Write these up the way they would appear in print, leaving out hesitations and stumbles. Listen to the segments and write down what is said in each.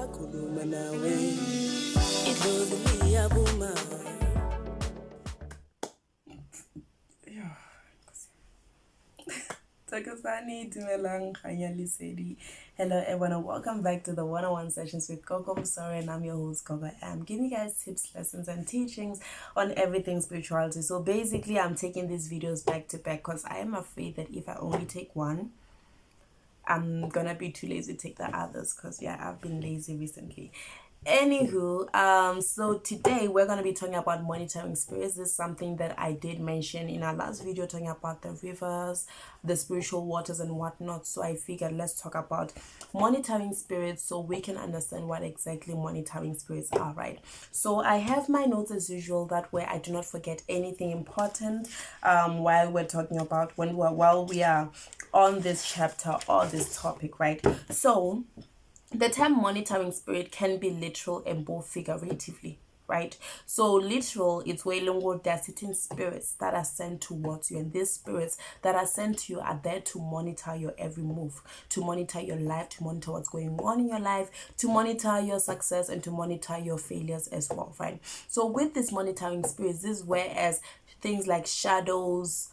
Hello everyone and welcome back to the 101 sessions with Coco. I'm sorry, and I'm your host Coco. I'm giving you guys tips, lessons and teachings on everything spirituality. So basically I'm taking these videos back to back because I am afraid that if I only take one, I'm gonna be too lazy to take the others, because I've been lazy recently. Anywho, so today we're going to be talking about monitoring spirits. This is something that I did mention in our last video, talking about the rivers, the spiritual waters and whatnot. So I figured let's talk about monitoring spirits so we can understand what exactly monitoring spirits are, right? So I have my notes as usual, that way I do not forget anything important while we're talking about while we are on this chapter or this topic, right? So the term monitoring spirit can be literal and both figuratively, right? So literal, it's where there are certain spirits that are sent towards you, and these spirits that are sent to you are there to monitor your every move, to monitor your life, to monitor what's going on in your life, to monitor your success and to monitor your failures as well, right? So with this monitoring spirits, this is whereas things like shadows,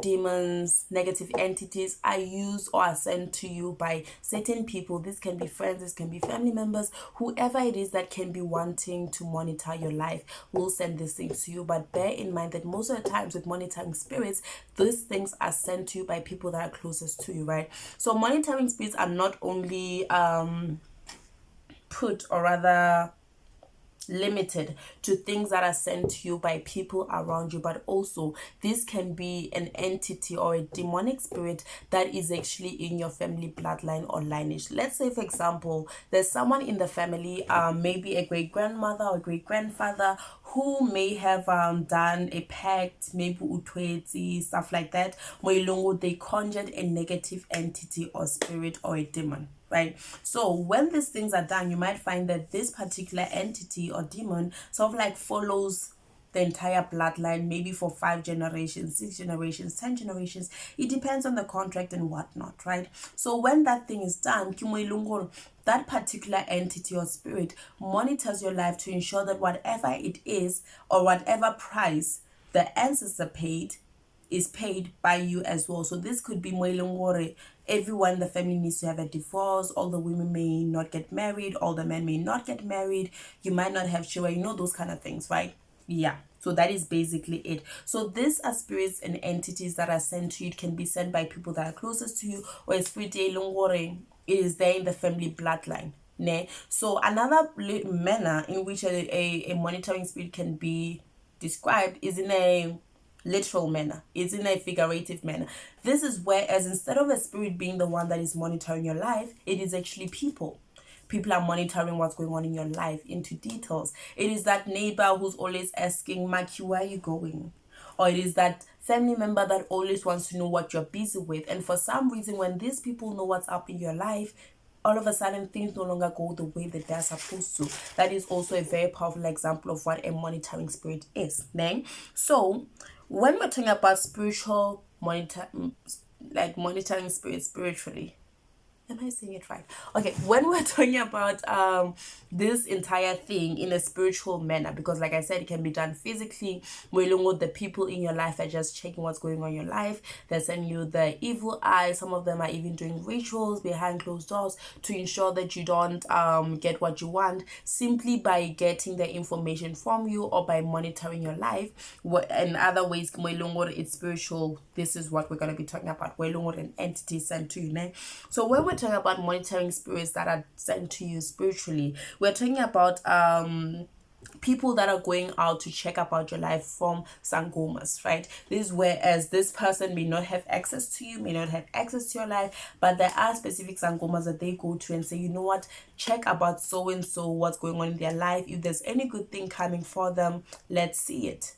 demons, negative entities are used or are sent to you by certain people. This can be friends, this can be family members, whoever it is that can be wanting to monitor your life will send these things to you. But bear in mind that most of the times with monitoring spirits, these things are sent to you by people that are closest to you, right? So monitoring spirits are not only put, or rather limited to things that are sent to you by people around you, but also this can be an entity or a demonic spirit that is actually in your family bloodline or lineage. Let's say, for example, there's someone in the family, maybe a great grandmother or great grandfather, who may have done a pact, maybe utwetsi, stuff like that, where they conjured a negative entity or spirit or a demon, right? So when these things are done, you might find that this particular entity or demon sort of like follows the entire bloodline, maybe for 5 generations, 6 generations, 10 generations. It depends on the contract and whatnot, right? So when that thing is done, that particular entity or spirit monitors your life to ensure that whatever it is or whatever price the ancestor paid is paid by you as well. So this could be everyone in the family needs to have a divorce, all the women may not get married, all the men may not get married, you might not have children, those kind of things, right? So that is basically it. So these are spirits and entities that are sent to you. It can be sent by people that are closest to you, or a spirit it is there in the family bloodline. So another manner in which a monitoring spirit can be described is in a literal manner. It's in a figurative manner. This is whereas instead of a spirit being the one that is monitoring your life, it is actually people are monitoring what's going on in your life into details. It is that neighbor who's always asking, Maki, where are you going? Or it is that family member that always wants to know what you're busy with. And for some reason, when these people know what's up in your life, all of a sudden things no longer go the way that they're supposed to. That is also a very powerful example of what a monitoring spirit is. So when we're talking about spiritual monitoring spirits spiritually, am I saying it right? Okay, when we're talking about this entire thing in a spiritual manner, because like I said, it can be done physically. The people in your life are just checking what's going on in your life. They're sending you the evil eye. Some of them are even doing rituals behind closed doors to ensure that you don't get what you want, simply by getting the information from you or by monitoring your life. In other ways, it's spiritual. This is what we're going to be talking about. An entity sent to you. So when we're talking about monitoring spirits that are sent to you spiritually, we're talking about people that are going out to check about your life from sangomas, right? This is whereas this person may not have access to you, may not have access to your life, but there are specific sangomas that they go to and say, you know what, check about so and so, what's going on in their life. If there's any good thing coming for them, let's see it.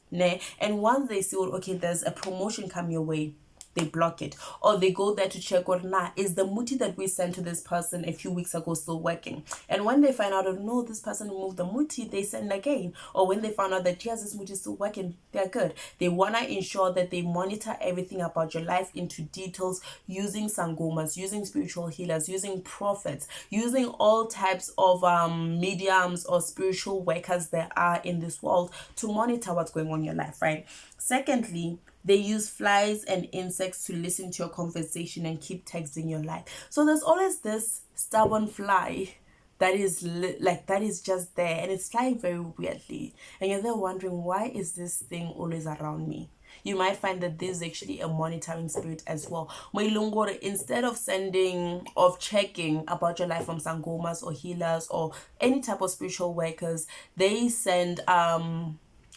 And once they see, okay, there's a promotion come your way, they block it, or they go there to check or nah, is the muti that we sent to this person a few weeks ago still working? And when they find out, oh no, this person removed the muti, they send again. Or when they found out that yes, this muti is still working, they're good. They want to ensure that they monitor everything about your life into details, using sangomas, using spiritual healers, using prophets, using all types of mediums or spiritual workers there are in this world to monitor what's going on in your life, right? Secondly, they use flies and insects to listen to your conversation and keep texting your life. So there's always this stubborn fly that is that is just there, and it's flying very weirdly, and you're there wondering, why is this thing always around me? You might find that this is actually a monitoring spirit as well. Instead of checking about your life from sangomas or healers or any type of spiritual workers, they send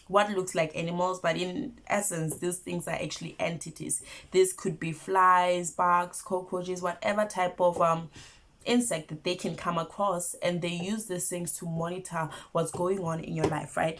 what looks like animals, but in essence these things are actually entities. This could be flies, bugs, cockroaches, whatever type of insect that they can come across, and they use these things to monitor what's going on in your life, right?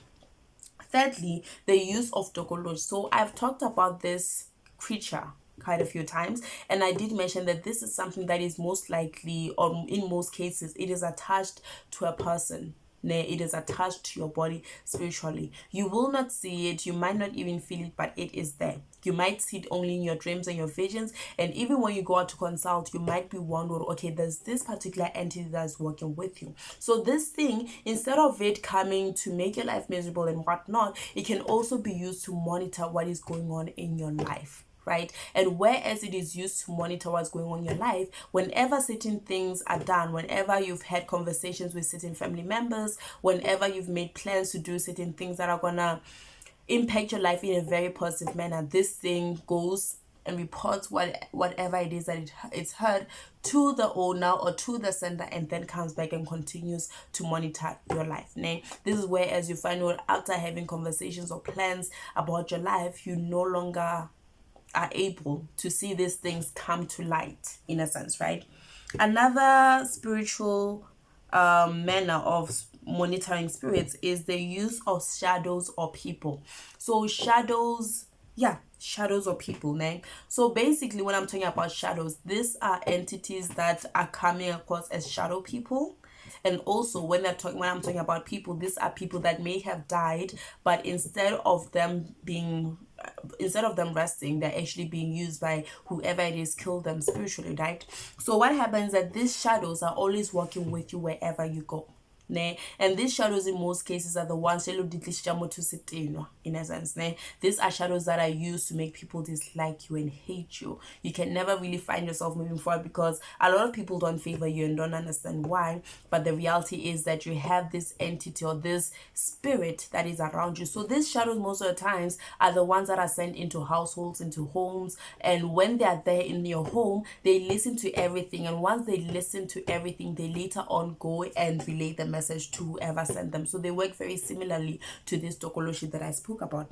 Thirdly, the use of tokology. So I've talked about this creature quite a few times, and I did mention that this is something that is most likely, or in most cases, it is attached to a person. It is attached to your body spiritually. You will not see it, you might not even feel it, but it is there. You might see it only in your dreams and your visions, and even when you go out to consult, you might be wondering, okay, there's this particular entity that's working with you. So this thing, instead of it coming to make your life miserable and whatnot, it can also be used to monitor what is going on in your life, right? And whereas it is used to monitor what's going on in your life, whenever certain things are done, whenever you've had conversations with certain family members, whenever you've made plans to do certain things that are gonna impact your life in a very positive manner, this thing goes and reports whatever it is that it's heard to the owner or to the sender, and then comes back and continues to monitor your life. This is where, as you find out, after having conversations or plans about your life, you no longer are able to see these things come to light, in a sense, right? Another spiritual manner of monitoring spirits is the use of shadows or people. So shadows or people, so basically when I'm talking about shadows, these are entities that are coming across as shadow people. And also when I'm talking about people, these are people that may have died, but instead of them resting, they're actually being used by whoever it is killed them spiritually, right? So what happens is that these shadows are always working with you wherever you go. And these shadows in most cases are the ones in a sense. These are shadows that are used to make people dislike you and hate you. You can never really find yourself moving forward because a lot of people don't favor you and don't understand why. But the reality is that you have this entity or this spirit that is around you. So these shadows most of the times are the ones that are sent into households, into homes, and when they are there in your home, they listen to everything, and once they listen to everything, they later on go and relay the message to whoever sent them. So they work very similarly to this tokology that I spoke about.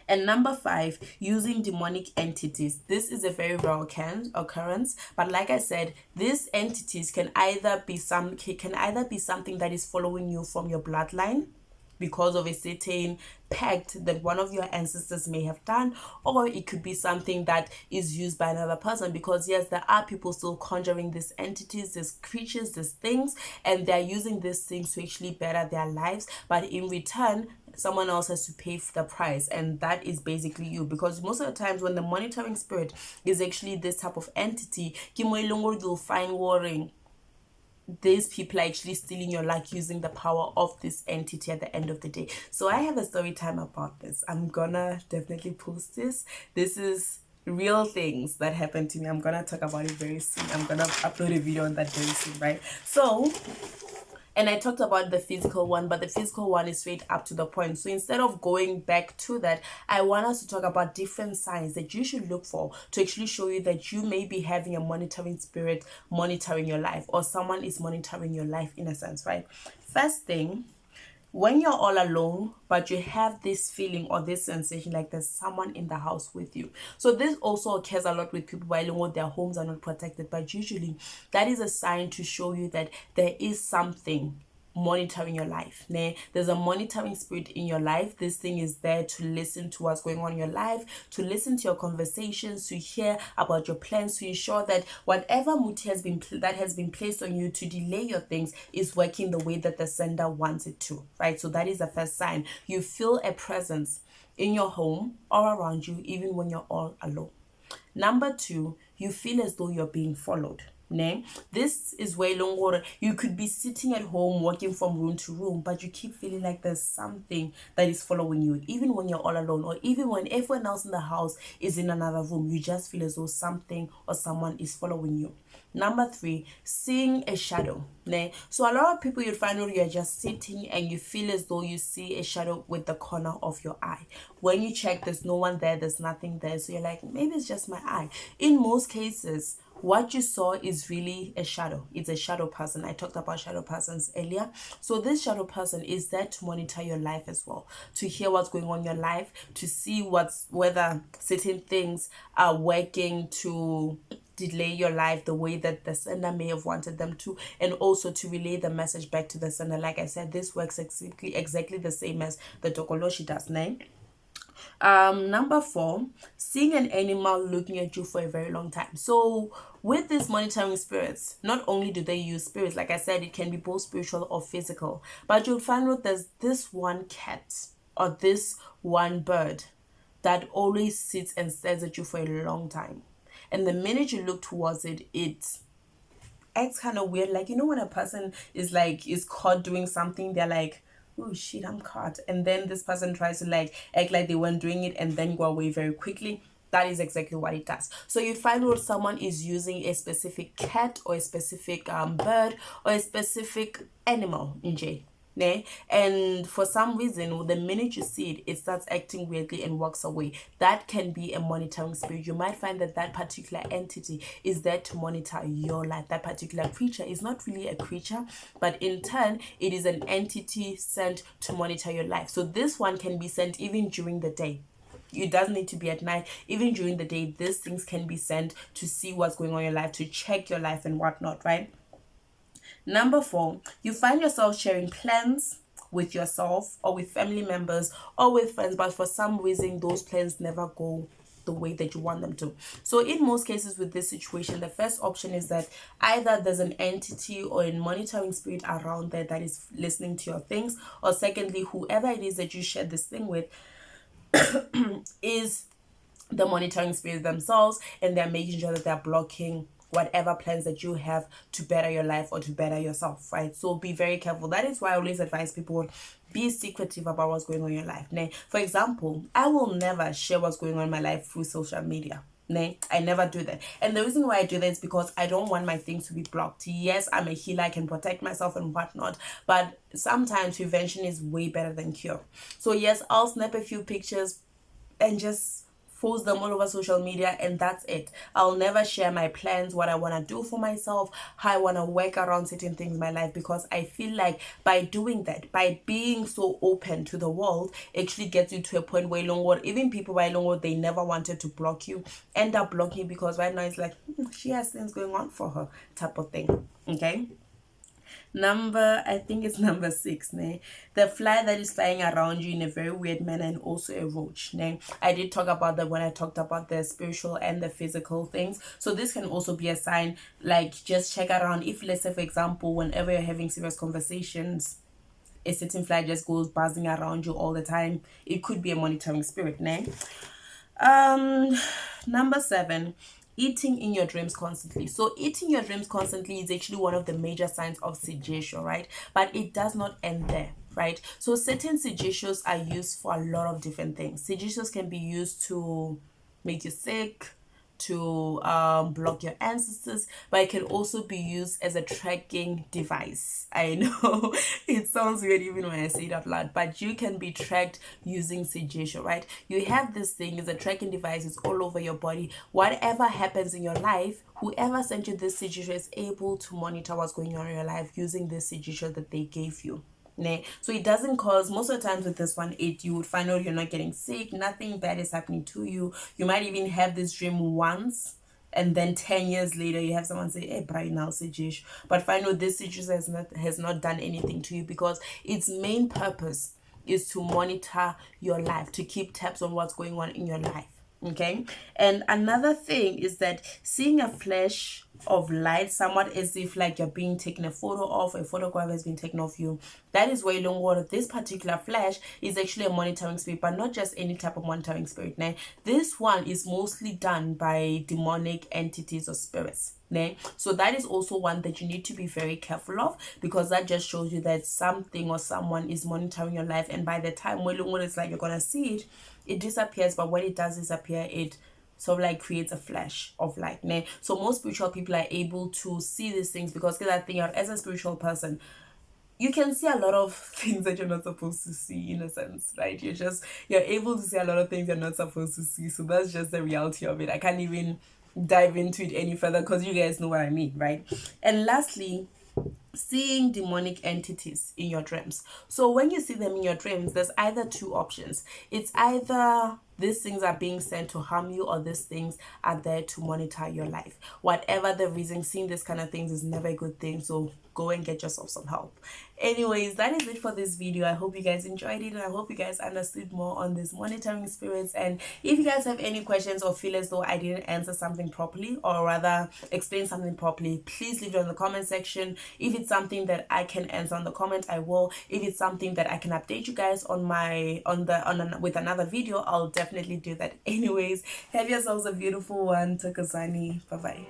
And number 5, using demonic entities. This is a very rare occurrence, but like I said, these entities can either be something that is following you from your bloodline because of a certain pact that one of your ancestors may have done, or it could be something that is used by another person, because yes, there are people still conjuring these entities, these creatures, these things, and they're using these things to actually better their lives, but in return someone else has to pay for the price, and that is basically you. Because most of the times when the monitoring spirit is actually this type of entity, you'll find warring, these people are actually stealing your life using the power of this entity at the end of the day. So I have a story time about this. I'm gonna definitely post this. This is real things that happened to me. I'm gonna talk about it very soon. I'm gonna upload a video on that very soon, right? So, and I talked about the physical one, but the physical one is straight up to the point. So instead of going back to that, I want us to talk about different signs that you should look for to actually show you that you may be having a monitoring spirit monitoring your life, or someone is monitoring your life in a sense, right? First thing, when you're all alone, but you have this feeling or this sensation like there's someone in the house with you. So this also occurs a lot with people while their homes are not protected, but usually that is a sign to show you that there is something monitoring your life. There's a monitoring spirit in your life. This thing is there to listen to what's going on in your life, to listen to your conversations, to hear about your plans, to ensure that whatever muti has been placed on you to delay your things is working the way that the sender wants it to, right? So that is the first sign. You feel a presence in your home or around you, even when you're all alone. Number 2, you feel as though you're being followed. This is way longer. You could be sitting at home walking from room to room, but you keep feeling like there's something that is following you, even when you're all alone, or even when everyone else in the house is in another room. You just feel as though something or someone is following you. Number 3, seeing a shadow. So a lot of people, you find out you're just sitting and you feel as though you see a shadow with the corner of your eye. When you check, there's no one there, there's nothing there, so you're like, maybe it's just my eye. In most cases, what you saw is really a shadow. It's a shadow person. I talked about shadow persons earlier. So this shadow person is there to monitor your life as well, to hear what's going on in your life, to see whether certain things are working to delay your life the way that the sender may have wanted them to, and also to relay the message back to the sender. Like I said, this works exactly the same as the Tokoloshi does. Number 4, seeing an animal looking at you for a very long time. So with these monitoring spirits, not only do they use spirits, like I said, it can be both spiritual or physical, but you'll find out there's this one cat or this one bird that always sits and stares at you for a long time. And the minute you look towards it, it acts kind of weird. Like, when a person is caught doing something, they're like, oh shit, I'm caught. And then this person tries to act like they weren't doing it and then go away very quickly. That is exactly what it does. So you find out someone is using a specific cat or a specific bird or a specific animal in J. And for some reason, the minute you see it, it starts acting weirdly and walks away. That can be a monitoring spirit. You might find that particular entity is there to monitor your life. That particular creature is not really a creature, but in turn, it is an entity sent to monitor your life. So this one can be sent even during the day. It doesn't need to be at night. Even during the day, these things can be sent to see what's going on in your life, to check your life and whatnot, right? Number 4, you find yourself sharing plans with yourself or with family members or with friends, but for some reason, those plans never go the way that you want them to. So in most cases with this situation, the first option is that either there's an entity or a monitoring spirit around there that is listening to your things, or secondly, whoever it is that you share this thing with is the monitoring spirits themselves, and they're making sure that they're blocking whatever plans that you have to better your life or to better yourself, right? So be very careful. That is why I always advise people, be secretive about what's going on in your life. For example, I will never share what's going on in my life through social media. I never do that. And the reason why I do that is because I don't want my things to be blocked. Yes, I'm a healer, I can protect myself and whatnot, but sometimes prevention is way better than cure. So yes, I'll snap a few pictures and just post them all over social media, and that's it. I'll never share my plans, what I want to do for myself, how I want to work around certain things in my life, because I feel like by doing that, by being so open to the world, actually gets you to a point where even people by they never wanted to block you, end up blocking you, because right now it's like, she has things going on for her type of thing. Okay. I think it's number 6, the fly that is flying around you in a very weird manner, and also a roach. I did talk about that when I talked about the spiritual and the physical things. So this can also be a sign, just check around. If, let's say, for example, whenever you're having serious conversations, a certain fly just goes buzzing around you all the time, it could be a monitoring spirit. Number 7, eating in your dreams constantly. So eating your dreams constantly is actually one of the major signs of suggestion, right? But it does not end there, right? So certain suggestions are used for a lot of different things. Suggestions can be used to make you sick, to block your ancestors, but it can also be used as a tracking device. I know it sounds weird even when I say it out loud, but you can be tracked using suggestion, right? You have this thing, it's a tracking device, it's all over your body. Whatever happens in your life, whoever sent you this suggestion is able to monitor what's going on in your life using this suggestion that they gave you. So it doesn't cause, most of the times with this one, you would find out you're not getting sick, nothing bad is happening to you. You might even have this dream once and then 10 years later you have someone say, hey Brian, now suggest, but find out this situation has not done anything to you, because its main purpose is to monitor your life, to keep tabs on what's going on in your life. Okay. And another thing is that seeing a flash of light, somewhat as if like you're being taken a photo of, a photograph has been taken of you, that is way long water. This particular flash is actually a monitoring spirit, but not just any type of monitoring spirit. Now, this one is mostly done by demonic entities or spirits. So that is also one that you need to be very careful of, because that just shows you that something or someone is monitoring your life, and by the time when it's like you're gonna see it, it disappears. But when it does disappear, it sort of like creates a flash of light. So most spiritual people are able to see these things, because that thing, as a spiritual person, you can see a lot of things that you're not supposed to see, in a sense, right? You're able to see a lot of things you're not supposed to see. So that's just the reality of it. I can't even dive into it any further, because you guys know what I mean, right? And lastly, seeing demonic entities in your dreams. So when you see them in your dreams, there's either two options. It's either these things are being sent to harm you, or these things are there to monitor your life. Whatever the reason, seeing this kind of things is never a good thing. So go and get yourself some help. Anyways, that is it for this video. I hope you guys enjoyed it, and I hope you guys understood more on this monitoring spirits. And if you guys have any questions or feel as though I didn't answer something properly, or rather explain something properly, please leave it in the comment section. If it's something that I can answer on the comment, I will. If it's something that I can update you guys on with another video, I'll definitely do that. Anyways, have yourselves a beautiful one. Tokozani. Bye bye.